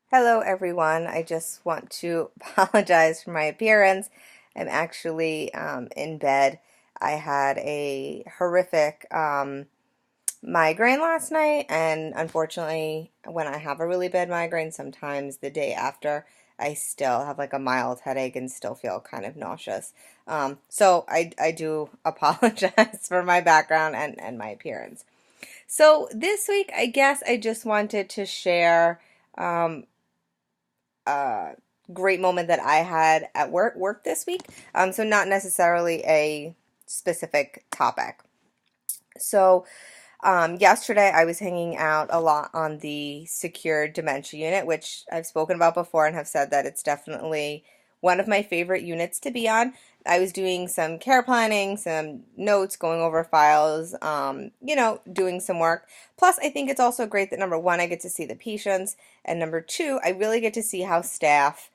Hello, everyone. I just want to apologize for my appearance. I'm actually in bed. I had a horrific migraine last night, and unfortunately, when I have a really bad migraine, sometimes the day after, I still have like a mild headache and still feel kind of nauseous. So I do apologize for my background and my appearance. So this week, I guess I just wanted to share. Um, uh, Great moment that I had at work this week. So not necessarily a specific topic. So yesterday I was hanging out a lot on the secured dementia unit, which I've spoken about before and have said that it's definitely one of my favorite units to be on. I was doing some care planning, some notes, going over files, doing some work. Plus, I think it's also great that number one, I get to see the patients, and number two, I really get to see how staff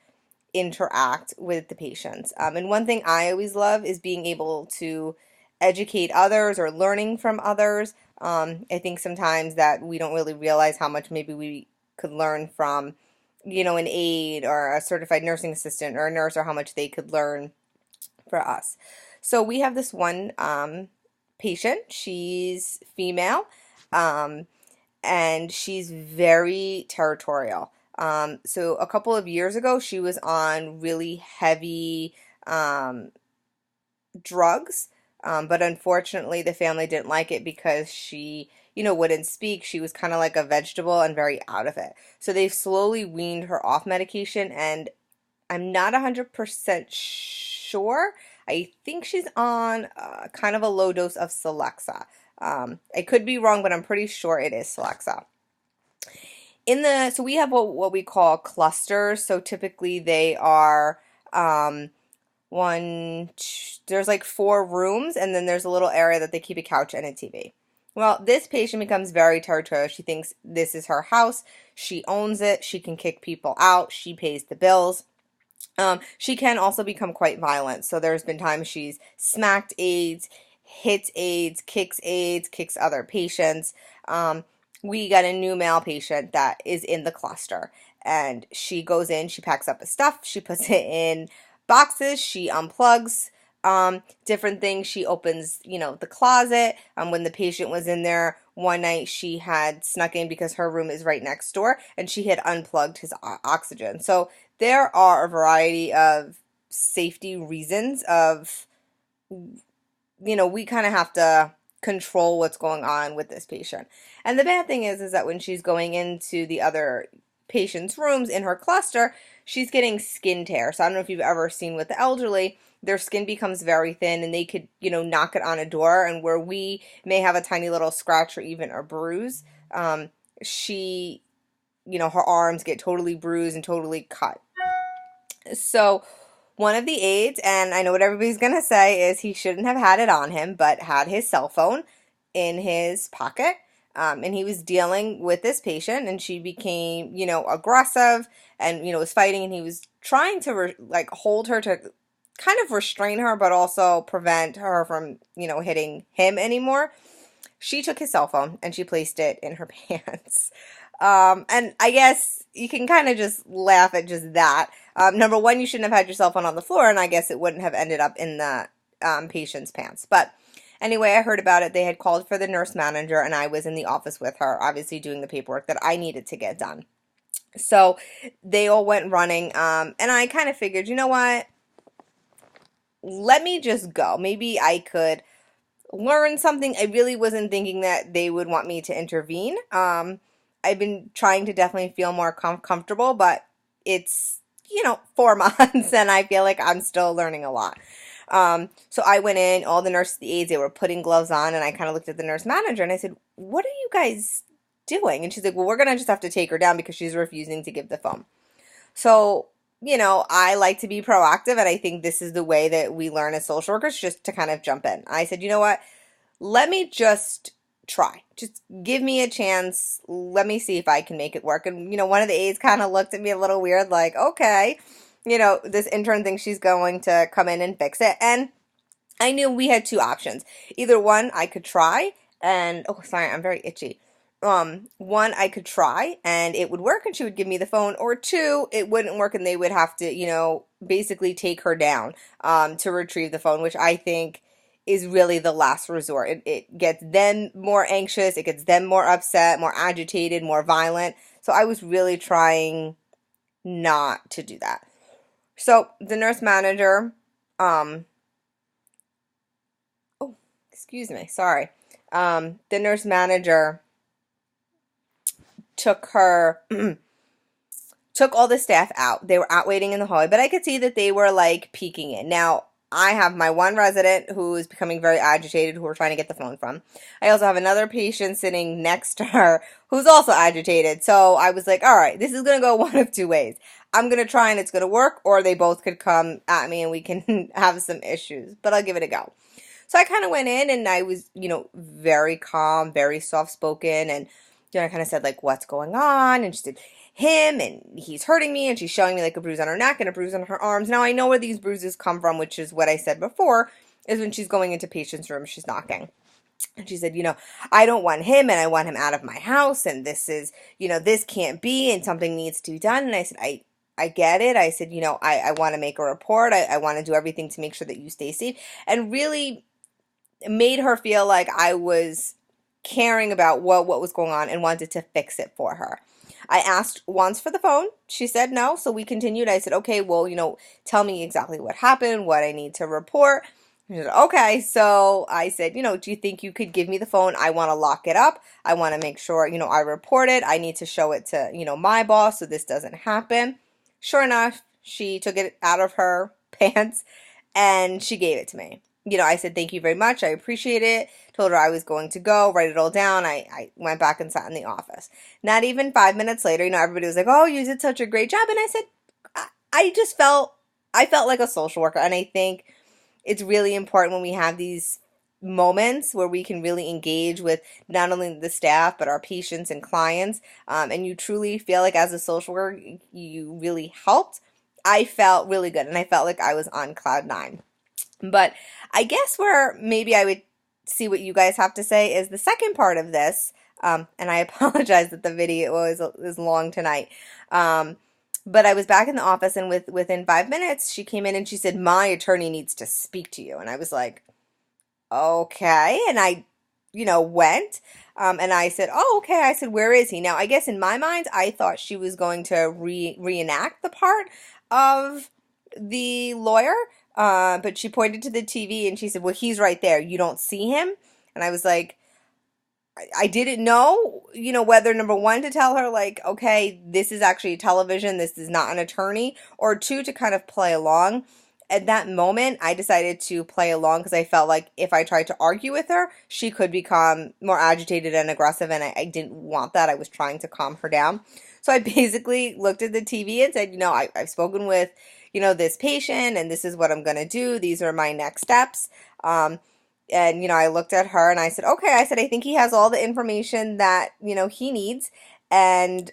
interact with the patients. And one thing I always love is being able to educate others or learning from others. I think sometimes that we don't really realize how much maybe we could learn from, an aide or a certified nursing assistant or a nurse, or how much they could learn for us. So we have this one patient. She's female. Um, and she's very territorial. So a couple of years ago, she was on really heavy drugs, but unfortunately, the family didn't like it because she, wouldn't speak. She was kind of like a vegetable and very out of it. So they've slowly weaned her off medication, and I'm not 100% sure. I think she's on kind of a low dose of Celexa. I could be wrong, but I'm pretty sure it is Celexa. So we have what we call clusters. So typically they are um, there's like four rooms, and then there's a little area that they keep a couch and a TV. Well, this patient becomes very territorial. She thinks this is her house. She owns it. She can kick people out. She pays the bills. She can also become quite violent. So there's been times she's smacked aides, hits aides, kicks other patients. We got a new male patient that is in the cluster, and she goes in, she packs up the stuff, she puts it in boxes, she unplugs different things. She opens, the closet. When the patient was in there one night, she had snuck in because her room is right next door, and she had unplugged his oxygen. So there are a variety of safety reasons of, we kind of have to control what's going on with this patient. And the bad thing is that when she's going into the other patients' rooms in her cluster, she's getting skin tear. So I don't know if you've ever seen with the elderly, their skin becomes very thin and they could, knock it on a door, and where we may have a tiny little scratch or even a bruise, she, her arms get totally bruised and totally cut. So one of the aides, and I know what everybody's going to say, is he shouldn't have had it on him, but had his cell phone in his pocket. And he was dealing with this patient, and she became, aggressive and, was fighting, and he was trying to hold her to kind of restrain her, but also prevent her from, hitting him anymore. She took his cell phone and she placed it in her pants. And I guess you can kind of just laugh at just that. Number one, you shouldn't have had your cell phone on the floor, and I guess it wouldn't have ended up in the patient's pants. But anyway, I heard about it. They had called for the nurse manager, and I was in the office with her, obviously doing the paperwork that I needed to get done. So they all went running, and I kind of figured, you know what? Let me just go. Maybe I could learn something. I really wasn't thinking that they would want me to intervene. I've been trying to definitely feel more comfortable, but it's, 4 months and I feel like I'm still learning a lot. So I went in, all the nurses, the aides, they were putting gloves on, and I kind of looked at the nurse manager and I said, "What are you guys doing?" And she's like, "Well, we're going to just have to take her down because she's refusing to give the phone." So, I like to be proactive, and I think this is the way that we learn as social workers, just to kind of jump in. I said, "You know what? Let me just try. Just give me a chance. Let me see if I can make it work." And, one of the aides kind of looked at me a little weird, like, okay, this intern thinks she's going to come in and fix it. And I knew we had two options. Either one, I could try, and, oh, sorry, I'm very itchy. one, I could try and it would work and she would give me the phone, or two, it wouldn't work and they would have to, basically take her down to retrieve the phone, which I think is really the last resort. It gets them more anxious, it gets them more upset, more agitated, more violent. So I was really trying not to do that. So the nurse manager, oh, excuse me, sorry. The nurse manager took her took all the staff out. They were out waiting in the hallway, but I could see that they were like peeking in. Now, I have my one resident who is becoming very agitated, who we're trying to get the phone from. I also have another patient sitting next to her who's also agitated. So I was like, all right, this is going to go one of two ways. I'm going to try and it's going to work, or they both could come at me and we can have some issues, but I'll give it a go. So I kind of went in and I was, very calm, very soft-spoken, and I kind of said, like, what's going on? And she said, him, and he's hurting me, and she's showing me, like, a bruise on her neck and a bruise on her arms. Now, I know where these bruises come from, which is what I said before, is when she's going into patient's room, she's knocking. And she said, I don't want him, and I want him out of my house, and this is, this can't be, and something needs to be done. And I said, I get it. I said, I want to make a report. I want to do everything to make sure that you stay safe, and really made her feel like I was caring about what was going on and wanted to fix it for her. I asked once for the phone. She said no, so we continued. I said, okay, well, tell me exactly what happened, what I need to report. She said, okay. So I said, do you think you could give me the phone? I want to lock it up. I want to make sure, I report it. I need to show it to, my boss so this doesn't happen. Sure enough, she took it out of her pants and she gave it to me. I said, thank you very much. I appreciate it. Told her I was going to go, write it all down. I went back and sat in the office. Not even 5 minutes later, everybody was like, oh, you did such a great job. And I said, I felt like a social worker. And I think it's really important when we have these moments where we can really engage with not only the staff, but our patients and clients. And you truly feel like as a social worker, you really helped. I felt really good. And I felt like I was on cloud nine. But I guess where maybe I would see what you guys have to say is the second part of this. And I apologize that the video was long tonight. But I was back in the office, and within 5 minutes, she came in and she said, my attorney needs to speak to you. And I was like, okay. And I, went. And I said, oh, okay. I said, where is he? Now, I guess in my mind, I thought she was going to reenact the part of the lawyer. But she pointed to the TV and she said, well, he's right there. You don't see him? And I was like, I didn't know, whether number one, to tell her like, okay, this is actually television. This is not an attorney, or two, to kind of play along. At that moment, I decided to play along because I felt like if I tried to argue with her, she could become more agitated and aggressive. And I didn't want that. I was trying to calm her down. So I basically looked at the TV and said, I've spoken with, this patient, and this is what I'm going to do. These are my next steps. And, I looked at her and I said, okay, I said, I think he has all the information that, he needs. And,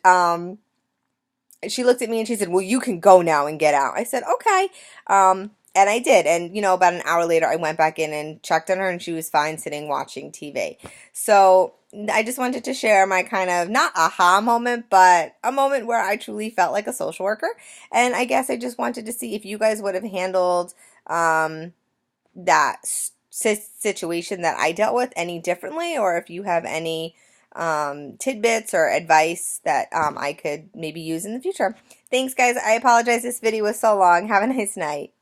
she looked at me and she said, well, you can go now and get out. I said, okay. And I did. And, about an hour later, I went back in and checked on her and she was fine sitting watching TV. So I just wanted to share my kind of, not aha moment, but a moment where I truly felt like a social worker. And I guess I just wanted to see if you guys would have handled that situation that I dealt with any differently, or if you have any tidbits or advice that I could maybe use in the future. Thanks, guys. I apologize this video was so long. Have a nice night.